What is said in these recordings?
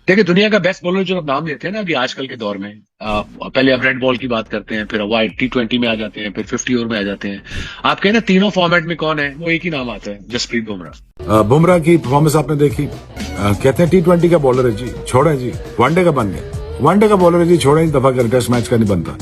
देखिए, दुनिया का बेस्ट बॉलर जो आप नाम लेते हैं ना अभी आजकल के दौर में, पहले आप रेड बॉल की बात करते हैं, फिर वाइट T20 में आ जाते हैं, फिर 50 ओवर में आ जाते हैं। आपके ना तीनों फॉर्मेट में कौन है, वो एक ही नाम आता है, जसप्रीत बुमराह। बुमराह की परफॉर्मेंस आपने देखी। कहते हैं T20 का बॉलर है जी, छोड़े जी, वनडे का बन गया। वनडे का बॉलर है जी, छोड़े, दफा कर, टेस्ट मैच का नहीं बनता,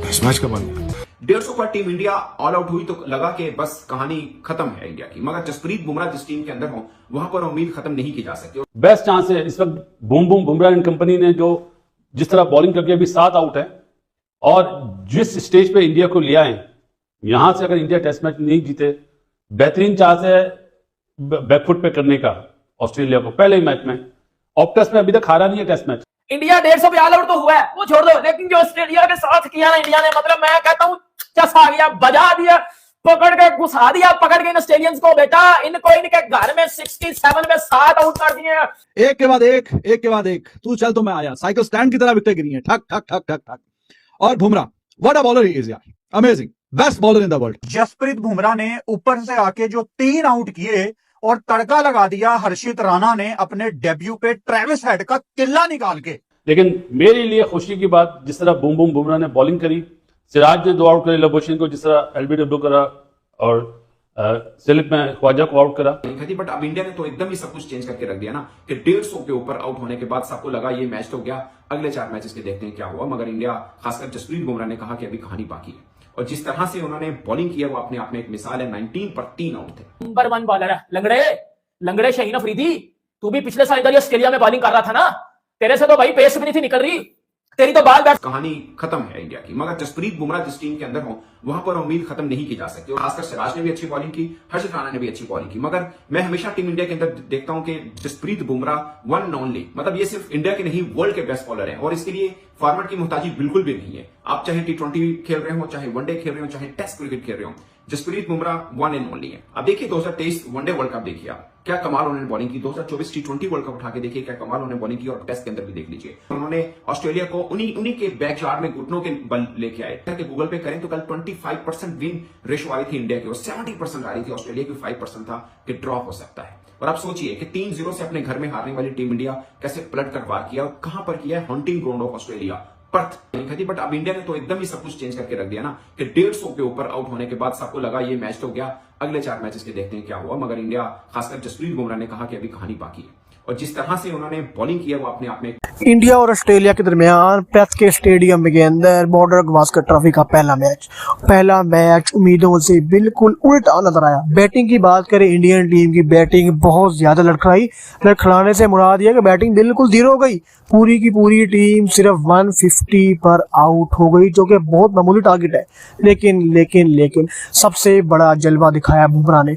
टेस्ट मैच का बन गया। 150 पर टीम इंडिया ऑल आउट हुई तो लगा कि बस कहानी खत्म है इंडिया की, मगर जसप्रीत बुमराह जिस टीम के अंदर हो वहां पर उम्मीद खत्म नहीं की जा सकती। बेस्ट चांस है इस वक्त boom boom Bumrah and company ने जो जिस तरह बॉलिंग करके अभी 7 आउट है और जिस स्टेज पे इंडिया को ले आए, यहां से अगर इंडिया टेस्ट मैच नहीं जीते, बेहतरीन चांस है बैकफुट पे करने का ऑस्ट्रेलिया को पहले ही मैच में। ऑफ टेस्ट में अभी तक हारा नहीं है टेस्ट मैच। इंडिया 150 पे ऑल आउट तो हुआ है, वो छोड़ दो, लेकिन जो ऑस्ट्रेलिया के साथ किया ना इंडिया ने, मतलब मैं कहता हूं चसा गया, बजा दिया, पकड़ के घुसा दिया, पकड़ के इन ऑस्ट्रेलियंस को। बेटा इनको इनके घर में 67 में 7 आउट कर दिए। एक के बाद एक तू चल तो मैं आया, साइकिल स्टैंड की तरह विकेटें गिरी हैं, ठक ठक ठक ठक ठक। और Bumrah what a bowler he is यार, amazing, best bowler in the world. Jasprit Bumrah ने ऊपर से आके जो 3 आउट किए और तड़का लगा दिया हर्षित राणा ने अपने डेब्यू पे ट्रेविस हेड का किल्ला निकाल के। लेकिन मेरे लिए खुशी की बात, जिस तरह बूम बूम बुमराह ने बॉलिंग करी, सिराज ने 2 आउट करे, लबोशन को जिस तरह LBW करा और स्लिप में ख्वाजा को आउट करा। बट अब इंडिया ने तो एकदम ही सब कुछ चेंज करके रख दिया ना कि 150 के ऊपर आउट होने के बाद सबको लगा ये मैच तो गया, अगले 4 मैचेस के देखते हैं क्या हुआ। मगर इंडिया, खासकर जसप्रीत बुमराह ने कहा कि अभी कहानी बाकी है, और जिस तरह से उन्होंने बॉलिंग किया वो अपने आप में एक मिसाल है। 19 पर 3 आउट थे। नंबर 1 बॉलर है लंगड़े, लंगड़े शाहीन अफरीदी। तू भी पिछले साल इधर ऑस्ट्रेलिया में बॉलिंग कर रहा था ना, तेरे से तो भाई पेस भी नहीं थी निकल रही, तेरी तो बाल बैट। कहानी खत्म है इंडिया की, मगर जसप्रीत बुमराह जिस टीम के अंदर हो वहां पर उम्मीद खत्म नहीं की जा सकती। और खासकर सिराज ने भी अच्छी बॉलिंग की, हर्षित राणा ने भी अच्छी बॉलिंग की, मगर मैं हमेशा टीम इंडिया के अंदर देखता हूं कि Jasprit Bumrah one and only, मतलब ये सिर्फ इंडिया के नहीं वर्ल्ड के बेस्ट बॉलर हैं, और इसके लिए फॉर्मेट की मुहताजी बिल्कुल भी नहीं है। आप चाहे T20 खेल रहे हो, चाहे वनडे खेल रहे हो, चाहे टेस्ट क्रिकेट खेल रहे हो, Jasprit Bumrah one and only है। अब देखिए 2023 वनडे वर्ल्ड कप देखिए आप, क्या कमाल उन्होंने बॉलिंग की। 2024 T20 वर्ल्ड कप उठा के देखिए क्या कमाल उन्होंने बॉलिंग की, और टेस्ट के अंदर भी देख लीजिए। उन्होंने ऑस्ट्रेलिया को उन्हीं के बैकयार्ड में घुटनों के बल लेके आए। गूगल पे करें तो कल 25% विन रेशो आई थी इंडिया की और 70% आ रही थी ऑस्ट्रेलिया की, 5% था कि ड्रॉ हो सकता है। और आप सोचिए कि 3-0 से अपने घर में हारने वाली टीम इंडिया कैसे पलट कर वार किया, और कहां पर किया है, hunting ground of Australia, Perth नहीं खती। बट अब इंडिया ने तो एकदम ही सब कुछ चेंज करके रख दिया ना कि 150 के ऊपर आउट होने के बाद सबको लगा ये मैच तो गया, अगले 4 मैचेस के देखते हैं क्या हुआ। मगर इंडिया, खासकर जसप्रीत बुमराह ने कहा कि अभी कहानी बाकी है, और जिस तरह से उन्होंने बॉलिंग किया वो अपने आप में। इंडिया और ऑस्ट्रेलिया के दरमियान पेथ के स्टेडियम के अंदर बॉर्डर गवास्कर ट्रॉफी का पहला मैच उम्मीदों से बिल्कुल उल्टा नजर आया। बैटिंग की बात करें, इंडियन टीम की बैटिंग बहुत ज्यादा लड़खड़ाने से मुराद यह कि बैटिंग बिल्कुल जीरो हो गई। पूरी की पूरी टीम सिर्फ 150 पर आउट हो गई, जो कि बहुत मामूली टारगेट है। लेकिन सबसे बड़ा जलवा दिखाया बुमराह ने।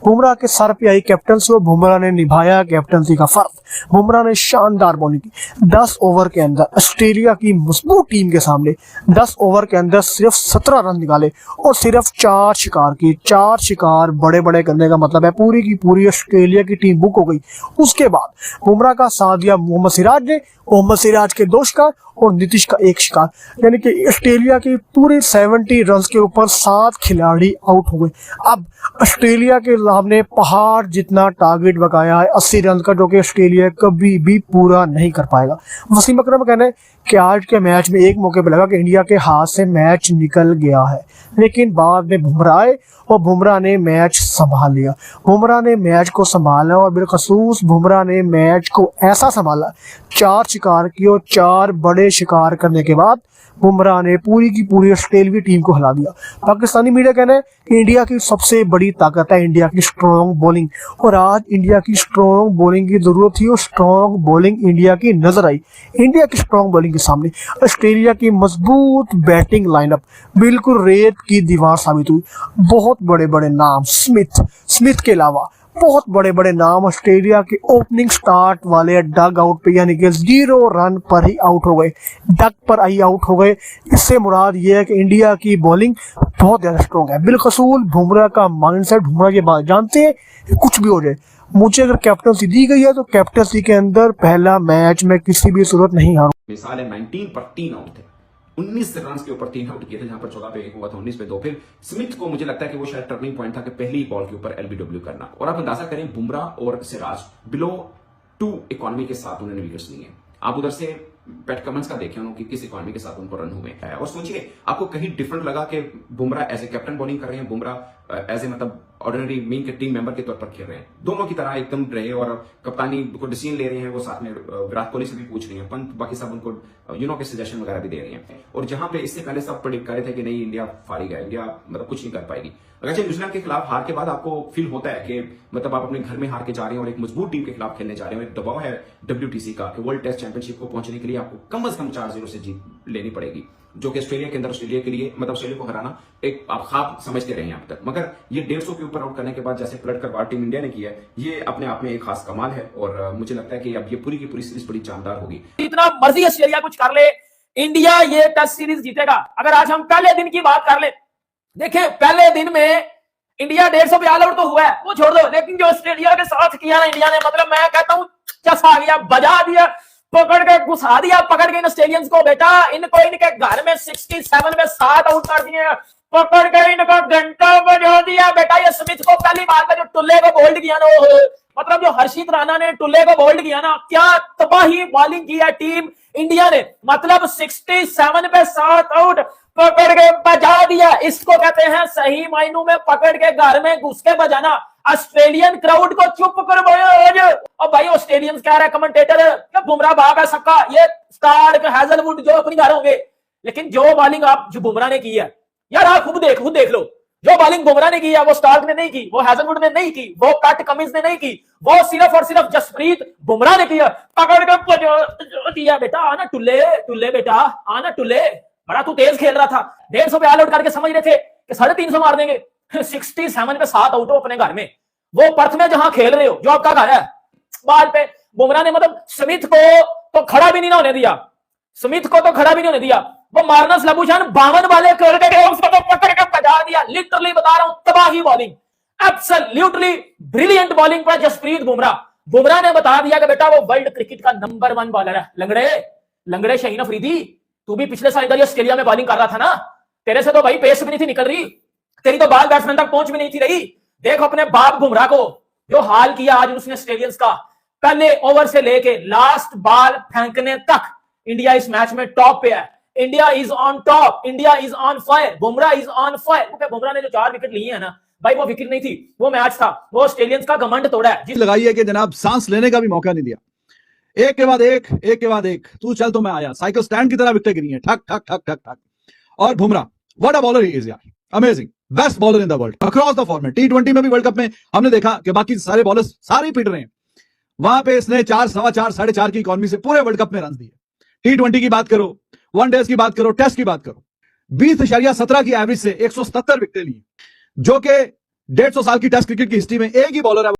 बुमराह के सर पे आई कैप्टनसी और बुमराह ने निभाया कैप्टनसी का फर्ज। बुमराह ने शानदार बॉलिंग की। 10 ओवर के अंदर ऑस्ट्रेलिया की मजबूत टीम के सामने 10 ओवर के अंदर सिर्फ 17 रन निकाले और सिर्फ 4 शिकार किए। 4 शिकार बड़े करने का मतलब है पूरी की पूरी ऑस्ट्रेलिया की टीम बुक हो गई। उसके बाद बुमराह का साथ दिया मोहम्मद सिराज ने, मोहम्मद सिराज के 2 शिकार और नीतीश का 1 शिकार, यानी कि ऑस्ट्रेलिया की पूरे 70 रन के ऊपर 7 खिलाड़ी आउट हो गए। अब ऑस्ट्रेलिया के सामने पहाड़ जितना टारगेट बकाया है 80 रन का, जो कि ऑस्ट्रेलिया कभी भी पूरा नहीं कर पाएगा। वसीम अकरम कहना है कि आज के मैच में एक मौके पर लगा कि इंडिया के हाथ से मैच निकल गया है, लेकिन बाद में बुमराह आए और बुमराह ने मैच संभाल लिया। बुमराह ने मैच को संभाला और बिलखसूस बुमराह ने मैच को ऐसा संभाला, 4 शिकार किए और 4 बड़े शिकार करने के बाद बुमराह ने पूरी की पूरी ऑस्ट्रेलियाई टीम को हिला दिया। पाकिस्तानी मीडिया कहना है कि इंडिया की सबसे बड़ी ताकत है इंडिया की स्ट्रॉन्ग बॉलिंग, और आज इंडिया की स्ट्रॉन्ग बॉलिंग की जरूरत थी और स्ट्रॉन्ग बॉलिंग इंडिया की नजर आई। इंडिया की स्ट्रॉन्ग बॉलिंग के सामने ऑस्ट्रेलिया की मजबूत बैटिंग लाइनअप बिल्कुल रेत की दीवार साबित हुई। बहुत बड़े नाम, स्मिथ के अलावा बहुत बड़े नाम ऑस्ट्रेलिया के ओपनिंग स्टार्ट वाले डग आउट पे, यानी कि 0 रन पर ही आउट हो गए, डग पर ही आउट हो गए। इससे मुराद ये है कि इंडिया की बॉलिंग बहुत ज्यादा स्ट्रॉन्ग है। बिलखसूल बुमराह का माइंडसेट, बुमराह के बाद जानते हैं कुछ भी हो जाए, मुझे अगर कैप्टनसी दी गई है तो कैप्टनसी के अंदर पहला मैच में किसी भी सूरत नहीं हारूं। मिसाल है 19 पर 3 आउट थे, 19 रन के ऊपर 3 आउट किए थे, जहां पर 14 पे 1 हुआ था, 19 पे 2। फिर स्मिथ को मुझे लगता है कि वो शायद टर्निंग पॉइंट था कि पहली बॉल के ऊपर LBW करना। और आप अंदाजा करें बुमराह और सिराज बिलो टू इकोनॉमी के साथ उन्होंने विकेट्स लिए हैं। आप उधर से पैट कमिंस का देखें उन्होंने किस इकोनॉमी के साथ उनको रन हुए हैं। और सोचिए आपको कहीं डिफरेंट लगा कि Bumrah as a captain bowling कर रहे हैं, बुमराह एज ए मतलब ऑर्डिनरी मेन के टीम मेंबर के तौर पर खेल रहे हैं, दोनों की तरह एकदम रहे और कप्तानी को डिसीजन ले रहे हैं। वो साथ में विराट कोहली से भी पूछ रही हैं, पंत बाकी सब उनको के सजेशन वगैरह भी दे रही हैं। और जहां पे इससे पहले सब प्रेडिक्ट कर रहे थे कि नहीं इंडिया फाड़ेगा, इंडिया मतलब कुछ नहीं कर पाएगी। अगर न्यूजीलैंड के खिलाफ हार के बाद आपको फील होता है कि मतलब आप अपने घर में हार के जा रहे हैं और एक मजबूत टीम के खिलाफ खेलने जा रहे हैं, एक दबाव है WTC का कि वर्ल्ड टेस्ट चैंपियनशिप को पहुंचने के लिए आपको कम से कम 4-0 से जीत लेनी पड़ेगी, जो कि ऑस्ट्रेलिया के अंदर ऑस्ट्रेलिया के लिए मतलब ऑस्ट्रेलिया को हराना एक आप ख्वाब समझते रहे हैं अब तक। मगर ये 150 के ऊपर आउट करने के बाद जैसे पलट कर बार टीम इंडिया ने किया है, ये अपने आप में एक खास कमाल है। और मुझे लगता है कि अब ये पूरी की पूरी सीरीज बड़ी शानदार होगी। इतना मर्जी ऑस्ट्रेलिया कुछ कर ले, इंडिया ये टेस्ट सीरीज जीतेगा। अगर आज हम पहले दिन की बात कर ले, देखिए पहले दिन में इंडिया 150 पे ऑल आउट तो हुआ है, वो छोड़ दो, लेकिन जो ऑस्ट्रेलिया के साथ किया ना इंडिया ने, मतलब मैं कहता हूं चसा गया, बजा दिया, पकड़ के घुसा दिया, पकड़ के इन ऑस्ट्रेलियंस को। बेटा इनको इनके घर में 67 में 7 आउट कर दिए, पकड़ के इनका घंटा बजा दिया। बेटा ये स्मिथ को पहली बार में जो टुल्ले को बोल्ड किया ना, मतलब जो हर्षित राणा ने टुल्ले को बोल्ड किया ना, क्या तबाही बॉलिंग की है टीम इंडिया ने। मतलब 67 पे 7 आउट, पकड़ के बजा दिया। इसको कहते हैं सही मायनों में पकड़ के घर में घुस के बजाना। ऑस्ट्रेलियन क्राउड को चुप करवाया। और भाई ऑस्ट्रेलियंस कह रहे कमेंटेटर बुमराह भाग है सबका, ये स्टार्क हैजलवुड जो अपनी घर होंगे, लेकिन जो बॉलिंग आप जो बुमराह ने की है यार, आप खुद देख लो, जो बॉलिंग बुमराह ने की है वो स्टार्क ने नहीं की, वो हैजलवुड ने नहीं की, वो पैट कमिंस ने नहीं की, वो सिर्फ और सिर्फ जसप्रीत बुमराह ने किया। पकड़ के बजा दिया। बेटा आना टुल्ले बेटा आना टुल्ले, बड़ा तू तेज खेल रहा था। 150 पे ऑल आउट करके समझ रहे थे कि 350 मार देंगे। 67 पे 7 आउट हो अपने घर में, वो पर्थ में जहां खेल रहे हो, जो आपका घर है। बाल पे बुमराह ने मतलब स्मिथ को तो खड़ा भी नहीं होने दिया, स्मिथ को तो खड़ा भी नहीं होने दिया। वो मार्नस लबूशान 52 वाले करके उसको तो पकड़ के बजा दिया। लिटरली बता रहा हूं, तबाही बॉलिंग, एब्सोल्युटली ब्रिलियंट बॉलिंग पर जसप्रीत बुमराह ने बता दिया कि बेटा वो वर्ल्ड क्रिकेट का नंबर 1 बॉलर है। लंगड़े शाहीन अफरीदी, तू भी पिछले साल इधर ऑस्ट्रेलिया में बॉलिंग कर रहा था ना, तेरे से तो भाई पेस भी नहीं थी निकल रही, तेरी तो बाल बैट्समैन तक पहुंच भी नहीं थी रही। देखो अपने बाप बुमराह को जो हाल किया आज उसने ऑस्ट्रेलियंस का, पहले ओवर से लेके लास्ट बॉल फेंकने तक इंडिया इस मैच में टॉप पे है। India is on top, India is on fire, Bumrah is on fire. क्योंकि बुमराह ने जो 4 विकेट लिए हैं ना भाई, वो विकेट नहीं थी, वो मैच था, वो ऑस्ट्रेलियंस का घमंड तोड़ा है। लगाई है कि जनाब सांस लेने का भी मौका नहीं दिया, एक के बाद एक तू चल तो मैं आया, साइकिल स्टैंड की तरह विकेटें गिरी हैं, ठक ठक ठक ठक ठक। और Bumrah what a bowler he is यार, amazing, best bowler in the world across the format. T20 में भी वर्ल्ड कप में हमने देखा कि बाकी सारे बॉलर्स सारे पीट रहे हैं, वहां पे इसने 4, सवा 4, 4.5 की इकोनॉमी से पूरे वर्ल्ड कप में रन दिए। T20 की बात करो, वनडेज की बात करो, टेस्ट की बात करो, 20.17 की एवरेज से 177 विकेटें ली, जो कि 150 साल की टेस्ट क्रिकेट की हिस्ट्री में एक ही बॉलर है।